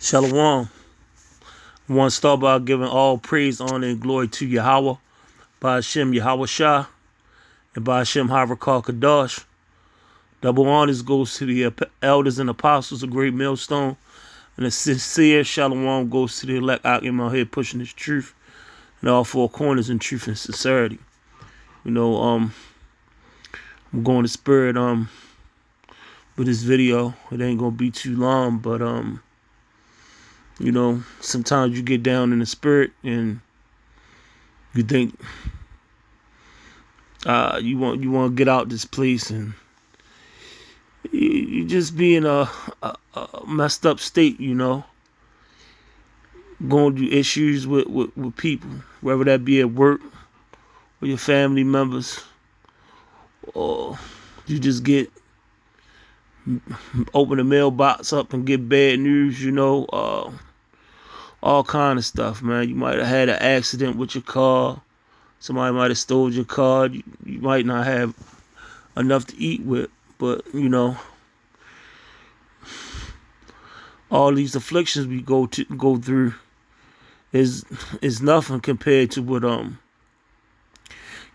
Shalom. I want to start by giving all praise, honor, and glory to Yahweh, by Hashem Yahweh Shah, and by Hashem Harakal Kadash. Double honors goes to the elders and apostles of Great Millstone, and a sincere shalom goes to the elect Akim out here pushing this truth in all four corners in truth and sincerity. I'm going to spirit with this video. It ain't gonna be too long, but sometimes you get down in the spirit and you think you want to get out this place, and you just be in a messed up state, going through issues with people, whether that be at work or your family members, or you just open the mailbox up and get bad news, all kind of stuff, man. You might have had an accident with your car. Somebody might have stole your car. You might not have enough to eat with, but all these afflictions we go through is nothing compared to what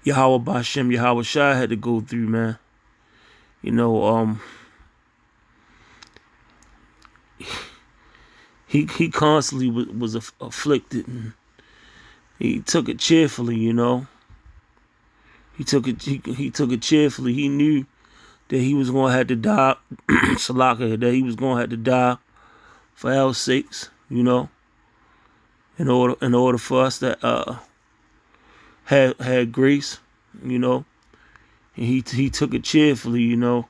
Yahweh Bashem Yahweh Shai had to go through, man. He constantly was afflicted, and he took it cheerfully, He took it cheerfully. He knew that he was gonna have to die, Salaka, that he was gonna have to die for our sakes, in order for us that had grace, And he took it cheerfully, He knew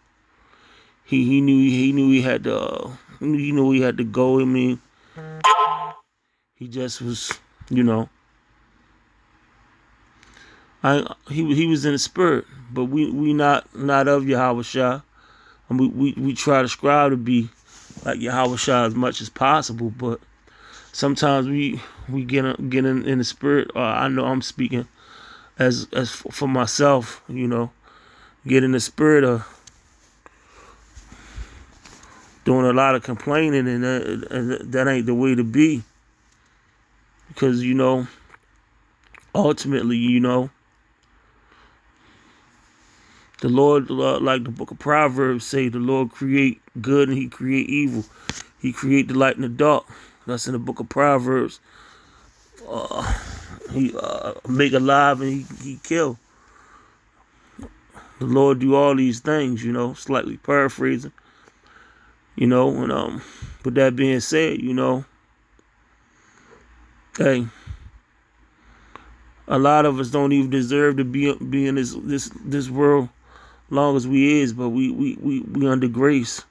he had to he had to go. I mean, he just was, he was in the spirit, but we not of Yahweh Shah. And we try to strive to be like Yahweh Shah as much as possible, but sometimes we get in the spirit. I know I'm speaking as for myself, get in the spirit of doing a lot of complaining, and that ain't the way to be. Because, ultimately, the Lord, like the book of Proverbs say, the Lord create good and he create evil. He create the light and the dark. That's in the book of Proverbs. He make alive and he kill. The Lord do all these things, slightly paraphrasing. And with that being said, hey, a lot of us don't even deserve to be in this world long as we is, but we under grace.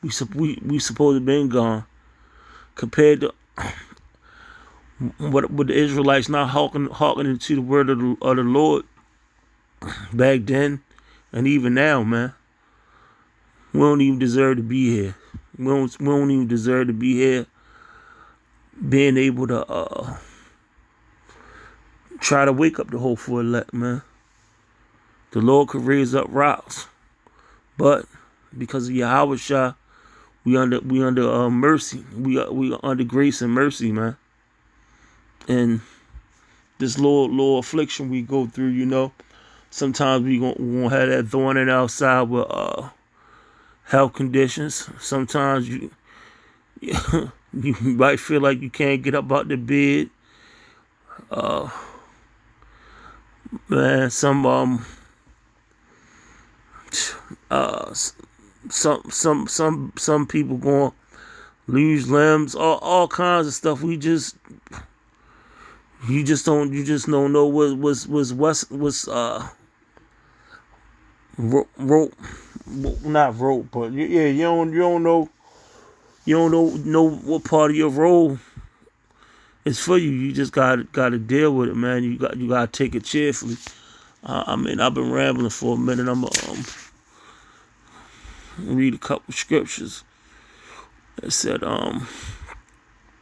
We supposed to have been gone. Compared to what the Israelites not hawking into the word of the Lord back then and even now, man. We don't even deserve to be here. We don't even deserve to be here being able to try to wake up the hopeful elect, man. The Lord could raise up rocks, but because of Yahweh Shah, we under mercy. We under grace and mercy, man. And this little affliction we go through, sometimes we gonna have that thorn in our side with health conditions. Sometimes you might feel like you can't get up out the bed. Man, some people gonna lose limbs, all kinds of stuff. You just don't know what's rope, not rope, but yeah, you don't know what part of your role is for you. You just gotta deal with it, man. You gotta take it cheerfully. I've been rambling for a minute. I'm gonna read a couple scriptures. It said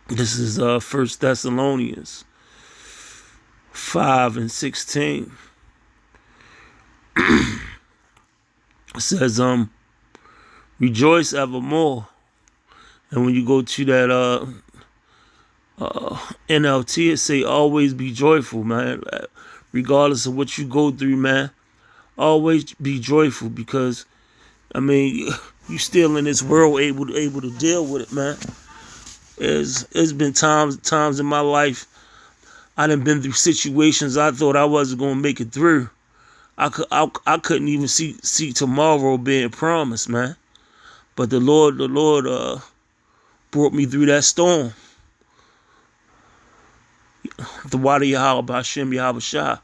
this is 1 Thessalonians 5:16. It says rejoice evermore. And when you go to that NLT, it say always be joyful, man. Regardless of what you go through, man, always be joyful, because I mean, you still in this world able to deal with it, man. It's been times in my life I done been through situations I thought I wasn't gonna make it through. I couldn't even see tomorrow being promised, man. But the Lord brought me through that storm. The water Yahweh B'Hashem Yahweh Shah.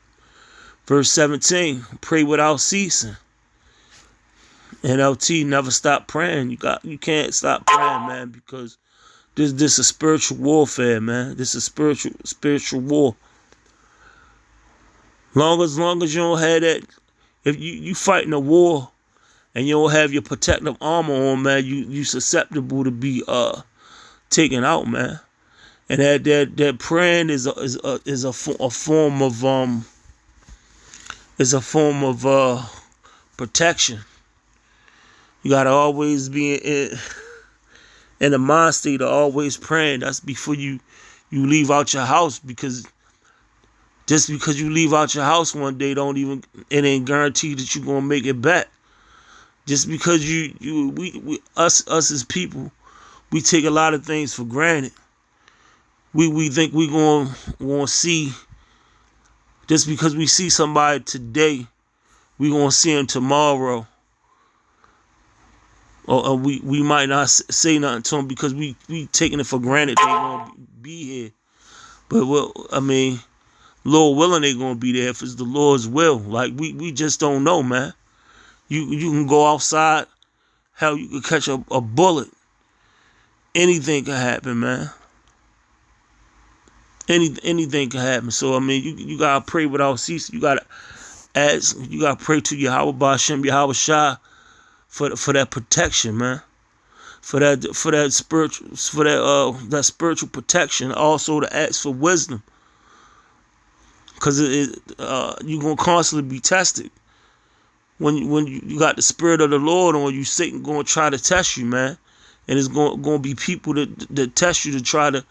Verse 17, pray without ceasing. NLT, never stop praying. You can't stop praying, man, because this is spiritual warfare, man. This is spiritual war. Long as you don't have that, if you fighting a war and you don't have your protective armor on, man, you susceptible to be taken out, man. And that praying is a form of protection. You gotta always be in a mind state of always praying. That's before you leave out your house, because just because you leave out your house one day, it ain't guaranteed that you're gonna make it back. Just because us as people, we take a lot of things for granted. We think we gonna see, just because we see somebody today, we gonna see him tomorrow. Or we might not say nothing to them because we taking it for granted they gonna be here. But Lord willing, they gonna be there if it's the Lord's will. Like we just don't know, man. You can go outside, hell, you could catch a bullet. Anything can happen, man. Anything can happen. So you gotta pray without ceasing. You gotta ask. You gotta pray to Yahweh B'Hashem Yahweh Shah for that protection, man. For that spiritual protection. Also to ask for wisdom, because you're gonna constantly be tested. When you got the spirit of the Lord on you, Satan gonna try to test you, man. And it's gonna be people that test you to try to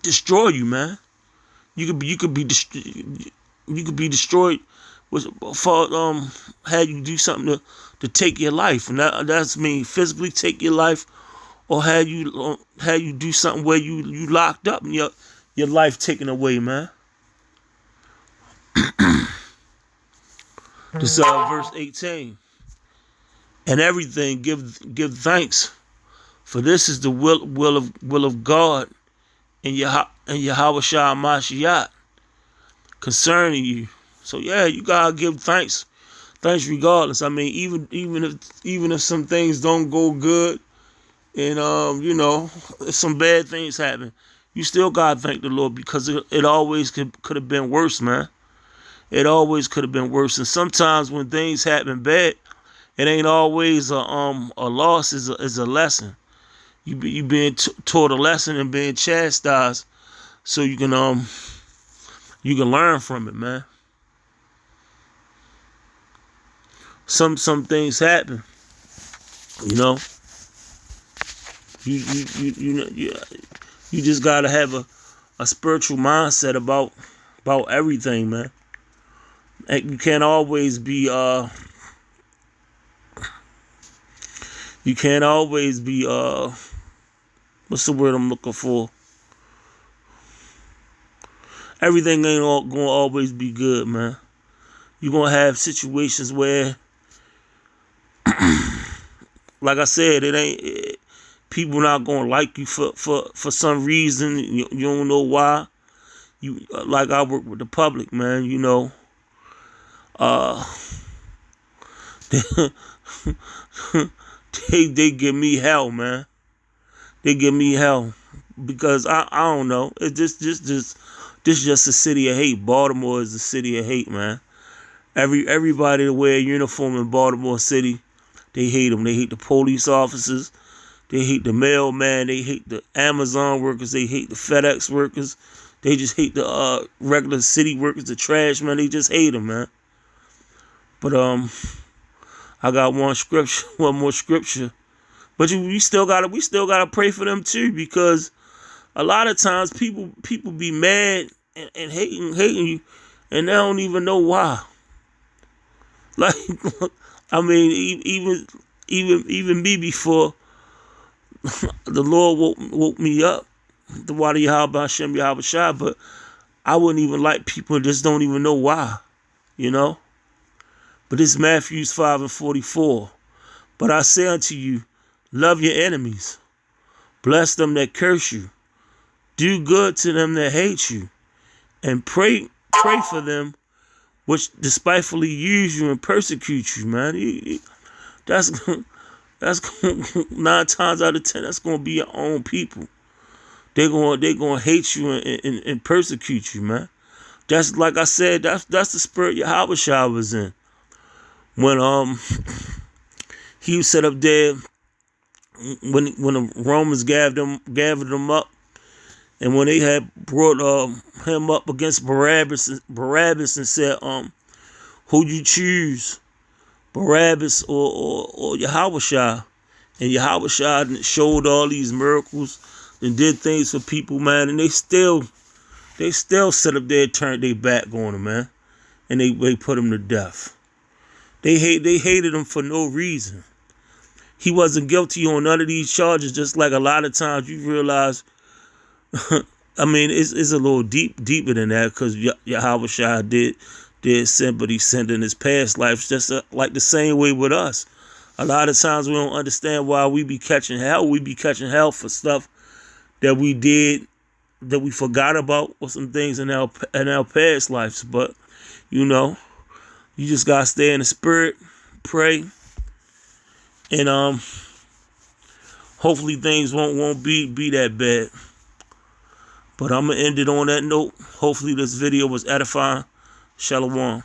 destroy you, man. You could be destroyed for had you do something to take your life, and that's mean physically take your life, or had you do something where you locked up and your life taken away, man. This verse 18. And everything give thanks, for this is the will of God and Yahweh Shah Mashiach concerning you. So yeah, you gotta give thanks regardless. Even if some things don't go good, and if some bad things happen, you still gotta thank the Lord, because it always could have been worse, man. It always could have been worse. And sometimes when things happen bad, it ain't always a loss. Is a lesson. You being taught a lesson and being chastised, so you can learn from it, man. Some things happen, you just gotta have a spiritual mindset about everything, man. And you can't always be what's the word I'm looking for? Everything ain't gonna always be good, man. You're gonna have situations where, like I said, people not gonna like you for some reason. You don't know why. Like I work with the public, man. They give me hell, man. They give me hell because I don't know. It's just a city of hate. Baltimore is a city of hate, man. Everybody that wear a uniform in Baltimore City, they hate them. They hate the police officers. They hate the mailman. They hate the Amazon workers. They hate the FedEx workers. They just hate the regular city workers, the trash, man. They just hate them, man. But I got one more scripture. But we still gotta pray for them too, because a lot of times people be mad and hating you, and they don't even know why. Like, I mean, even me, before the Lord woke me up, the water Yahweh Hashem Yahweh Shai, but I wouldn't even like people and just don't even know why, you know? But it's Matthew 5:44. But I say unto you, love your enemies, bless them that curse you, do good to them that hate you, and pray for them which despitefully use you and persecute you, man. That's 9 times out of 10, that's gonna be your own people. They're gonna hate you and persecute you, man. That's, like I said, that's the spirit Yahweh Shai was in when he was set up there when the Romans gathered them up, and when they had brought him up against Barabbas and said, who you choose, Barabbas or Yahweh Shai? And Yahweh Shai showed all these miracles and did things for people, man, and they still set up there and turned their back on him, man, and they put him to death. They hated him for no reason. He wasn't guilty on none of these charges, just like a lot of times you realize. I mean, it's a little deeper than that, because Yahweh Shai did sin, but he sinned in his past life, just like the same way with us. A lot of times we don't understand why we be catching hell. We be catching hell for stuff that we did, that we forgot about, or some things in our past lives. But you know, you just gotta stay in the spirit, pray, and hopefully things won't be that bad. But I'm gonna end it on that note. Hopefully this video was edifying. Shalom.